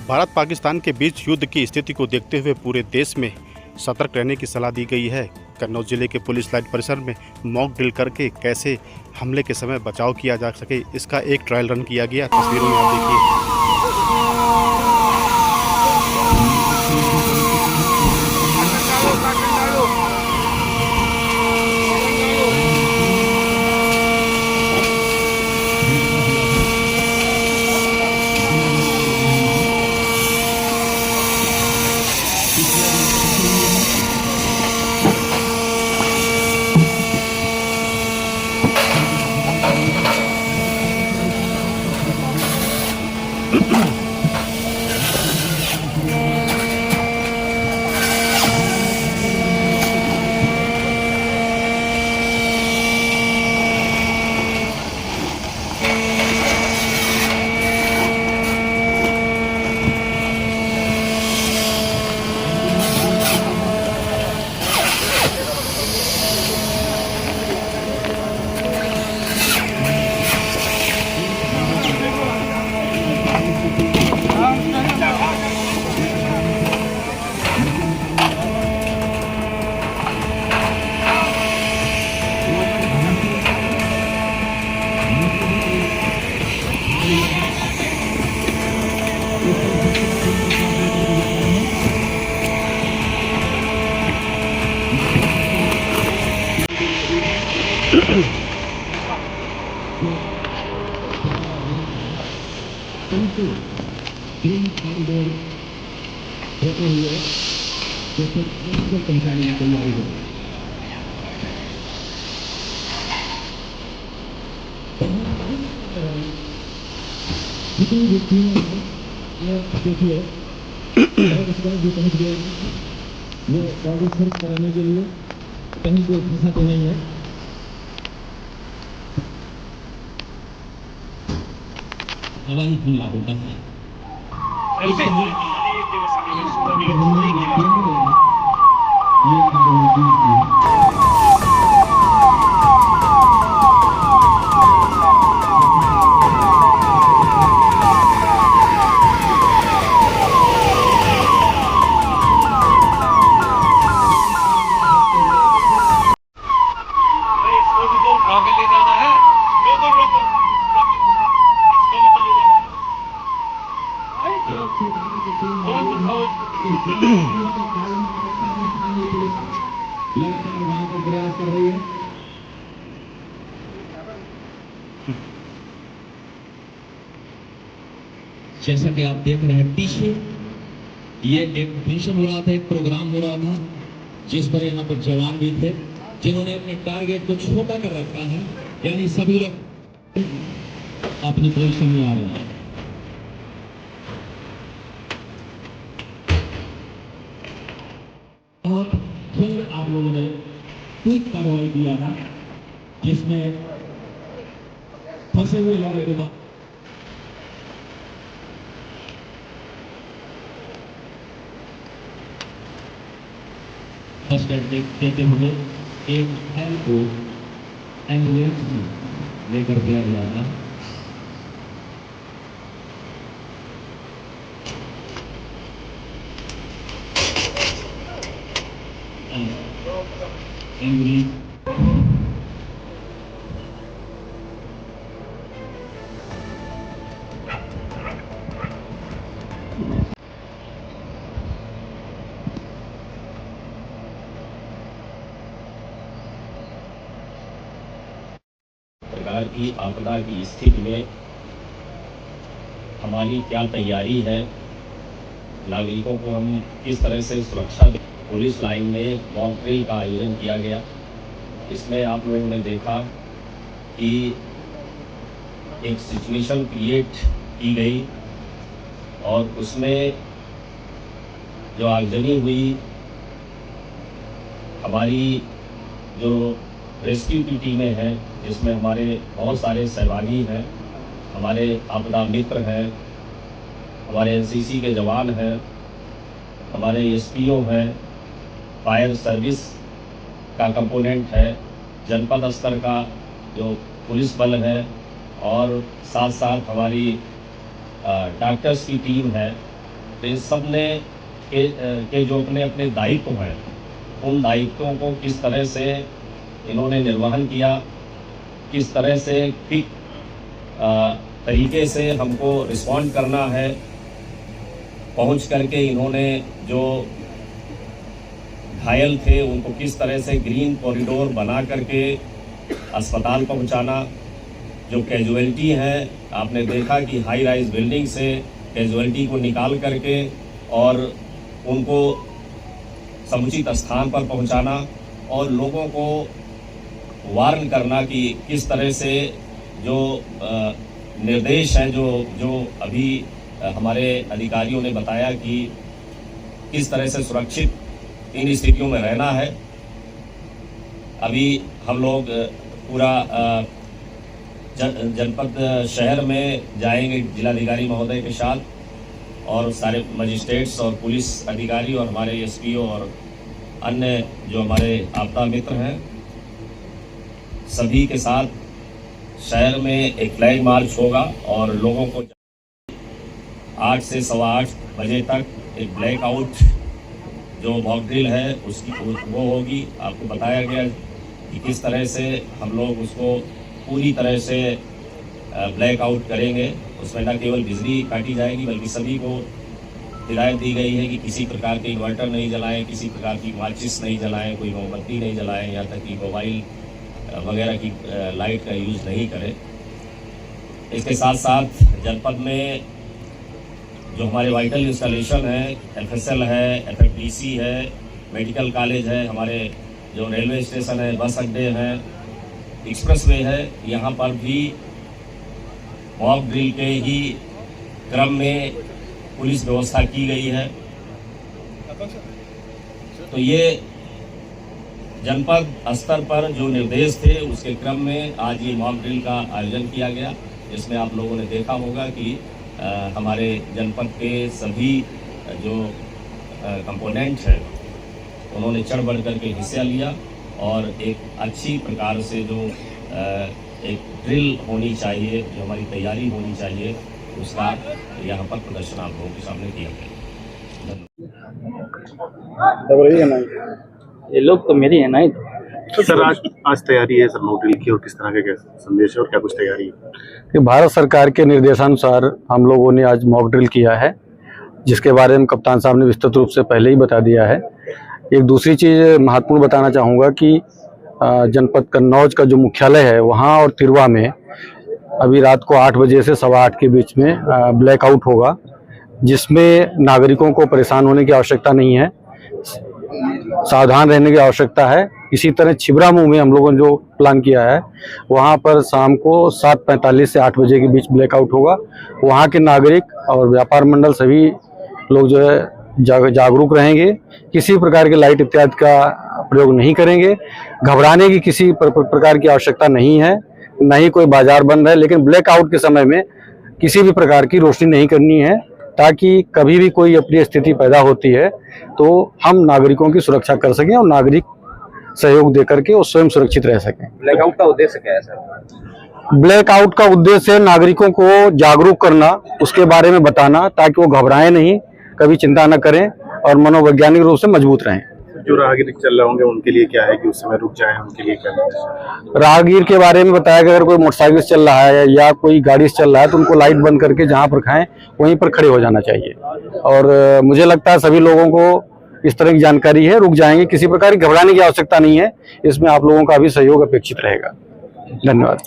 भारत पाकिस्तान के बीच युद्ध की स्थिति को देखते हुए पूरे देश में सतर्क रहने की सलाह दी गई है। कन्नौज जिले के पुलिस लाइन परिसर में मॉक ड्रिल करके कैसे हमले के समय बचाव किया जा सके, इसका एक ट्रायल रन किया गया। तस्वीरों में आप देखिए। देखिए ये बॉडी सर्च कराने के लिए कहीं कोई फंसा तो नहीं है। हवाई हमला होता है। जैसा कि आप देख रहे हैं पीछे ये एक मिशन हो रहा था, एक प्रोग्राम हो रहा था जिस पर यहाँ पर जवान भी थे जिन्होंने अपने टारगेट को छोटा कर रखा है, यानी सभी लोग अपनी पोजीशन में आ रहे हैं। और फिर आप लोगों ने क्विक कार्रवाई किया था जिसमें फंसे हुए लोगों के बाद फर्स्ट एड देते हुए एक हेल्प को एम्बुलेंस में लेकर गया गया था। एम्बुलेंस प्रकार की आपदा की स्थिति में हमारी क्या तैयारी है, नागरिकों को हम किस तरह से सुरक्षा दें। पुलिस लाइन में मॉक ड्रिल का आयोजन किया गया। इसमें आप लोगों ने देखा कि एक सिचुएशन क्रिएट की गई और उसमें जो आगजनी हुई, हमारी जो रेस्क्यू की टीमें हैं जिसमें हमारे बहुत सारे सहभागी हैं, हमारे आपदा मित्र हैं, हमारे एनसीसी के जवान हैं, हमारे एसपीओ हैं, फायर सर्विस का कंपोनेंट है, जनपद स्तर का जो पुलिस बल है और साथ साथ हमारी डॉक्टर्स की टीम है। तो इन सब ने के जो अपने अपने दायित्व हैं, उन दायित्वों को किस तरह से इन्होंने निर्वहन किया, किस तरह से ठीक तरीके से हमको रिस्पॉन्ड करना है, पहुंच करके इन्होंने जो घायल थे उनको किस तरह से ग्रीन कॉरिडोर बना करके अस्पताल पहुंचाना, जो कैजुअलिटी है आपने देखा कि हाई राइज बिल्डिंग से कैजुअलिटी को निकाल करके और उनको समुचित स्थान पर पहुंचाना और लोगों को वार्न करना कि किस तरह से जो निर्देश हैं जो अभी हमारे अधिकारियों ने बताया कि किस तरह से सुरक्षित इन स्थितियों में रहना है। अभी हम लोग पूरा जनपद शहर में जाएंगे जिलाधिकारी महोदय के साथ और सारे मजिस्ट्रेट्स और पुलिस अधिकारी और हमारे एसपीओ और अन्य जो हमारे आपदा मित्र हैं सभी के साथ शहर में एक फ्लैग मार्च होगा और लोगों को 8 से 8:15 बजे तक एक ब्लैकआउट जो मॉक ड्रिल है उसकी वो होगी। आपको बताया गया कि किस तरह से हम लोग उसको पूरी तरह से ब्लैकआउट करेंगे। उसमें न केवल बिजली काटी जाएगी बल्कि सभी को हिदायत दी गई है कि किसी प्रकार के इन्वर्टर नहीं जलाएं, किसी प्रकार की माचिस नहीं जलाएं, कोई मोमबत्ती नहीं जलाएं, यहाँ तक कि मोबाइल वगैरह की लाइट का यूज़ नहीं करें। इसके साथ साथ जनपद में जो हमारे वाइटल इंस्टॉलेशन है, एफएसएल है, एफएफडीसी है, मेडिकल कॉलेज है, हमारे जो रेलवे स्टेशन है, बस अड्डे हैं, एक्सप्रेसवे है, यहाँ पर भी मॉक ड्रिल के ही क्रम में पुलिस व्यवस्था की गई है। तो ये जनपद स्तर पर जो निर्देश थे उसके क्रम में आज ये मॉक ड्रिल का आयोजन किया गया, जिसमें आप लोगों ने देखा होगा कि हमारे जनपद के सभी जो कंपोनेंट हैं उन्होंने चढ़ बढ़ करके हिस्सा लिया और एक अच्छी प्रकार से जो एक ड्रिल होनी चाहिए, जो हमारी तैयारी होनी चाहिए, उसका यहाँ पर प्रदर्शन आप लोगों के सामने किया गया। ये लोग तो मेरी है नहीं। तो सर आज तैयारी है सर मॉक ड्रिल की और किस तरह के संदेश है और क्या कुछ तैयारी है? कि भारत सरकार के निर्देशानुसार हम लोगों ने आज मॉक ड्रिल किया है, जिसके बारे में कप्तान साहब ने विस्तृत रूप से पहले ही बता दिया है। एक दूसरी चीज़ महत्वपूर्ण बताना चाहूँगा कि जनपद कन्नौज का जो मुख्यालय है वहाँ और तिरवा में अभी रात को 8 बजे से 8:15 के बीच में ब्लैकआउट होगा, जिसमें नागरिकों को परेशान होने की आवश्यकता नहीं है, सावधान रहने की आवश्यकता है। इसी तरह छिबरामऊ में हम लोगों ने जो प्लान किया है वहाँ पर शाम को 7:45 से 8 बजे के बीच ब्लैकआउट होगा। वहाँ के नागरिक और व्यापार मंडल सभी लोग जो है जागरूक रहेंगे, किसी प्रकार के लाइट इत्यादि का प्रयोग नहीं करेंगे। घबराने की किसी प्रकार की आवश्यकता नहीं है, न ही कोई बाजार बंद है, लेकिन ब्लैकआउट के समय में किसी भी प्रकार की रोशनी नहीं करनी है, ताकि कभी भी कोई अप्रिय स्थिति पैदा होती है तो हम नागरिकों की सुरक्षा कर सकें और नागरिक सहयोग देकर के वो स्वयं सुरक्षित रह सकें। ब्लैकआउट का उद्देश्य क्या है सर? ब्लैकआउट का उद्देश्य नागरिकों को जागरूक करना, उसके बारे में बताना, ताकि वो घबराएं नहीं, कभी चिंता न करें और मनोवैज्ञानिक रूप से मजबूत रहें। जो राहगीर चल रहे होंगे उनके लिए क्या है कि उस समय रुक जाएं, उनके लिए क्या है? राहगीर के बारे में बताया कि अगर कोई मोटरसाइकिल से चल रहा है या कोई गाड़ी से चल रहा है तो उनको लाइट बंद करके जहां पर खाएं वहीं पर खड़े हो जाना चाहिए। और मुझे लगता है सभी लोगों को इस तरह की जानकारी है, रुक जाएंगे, किसी प्रकार की घबराने की आवश्यकता नहीं है। इसमें आप लोगों का भी सहयोग अपेक्षित रहेगा। धन्यवाद।